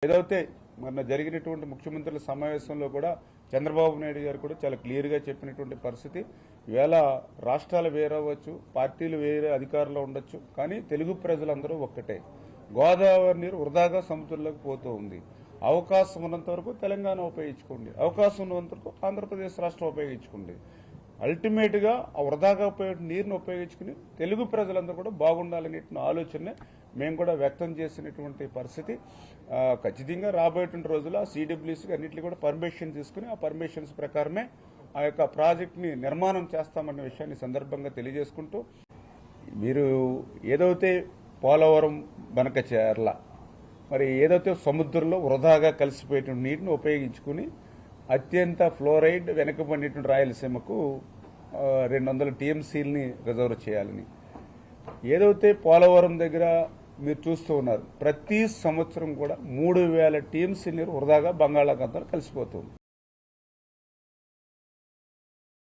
ఏదైతే మొన్న జరిగినటువంటి ముఖ్యమంత్రుల సమావేశంలో కూడా చంద్రబాబు నాయుడు గారు కూడా చాలా క్లియర్గా చెప్పినటువంటి పరిస్థితి. ఈవేళ రాష్ట్రాలు వేరవచ్చు, పార్టీలు వేరే అధికారంలో ఉండొచ్చు, కానీ తెలుగు ప్రజలందరూ ఒక్కటే. గోదావరి నీరు వృధాగా సముద్రంలోకి పోతూ ఉంది. అవకాశం ఉన్నంత వరకు తెలంగాణ ఉపయోగించుకోండి, అవకాశం ఉన్నంత వరకు ఆంధ్రప్రదేశ్ రాష్ట్రం ఉపయోగించుకోండి. అల్టిమేట్గా ఆ వృధాగా పోయే నీరును ఉపయోగించుకుని తెలుగు ప్రజలందరూ కూడా బాగుండాలనే ఆలోచన మేము కూడా వ్యక్తం చేసినటువంటి పరిస్థితి. ఖచ్చితంగా రాబోయేటువంటి రోజుల్లో సిడబ్ల్యూసీకి అన్నింటినీ కూడా పర్మిషన్ తీసుకుని ఆ పర్మిషన్స్ ప్రకారమే ఆ యొక్క ప్రాజెక్టుని నిర్మాణం చేస్తామన్న విషయాన్ని సందర్భంగా తెలియజేసుకుంటూ, మీరు ఏదైతే పోలవరం బనకచెర్ల మరి ఏదైతే సముద్రంలో వృధాగా కలిసిపోయేటువంటి నీటిని ఉపయోగించుకుని అత్యంత ఫ్లోరైడ్ వెనకబడినటువంటి రాయలసీమకు 200 టీఎంసీలని రిజర్వ్ చేయాలని, ఏదైతే పోలవరం దగ్గర మీరు చూస్తూ ఉన్నారు, ప్రతి సంవత్సరం కూడా 3000 టీఎంసీ నీరు వృధాగా బంగాళాఖాతంలో కలిసిపోతుంది.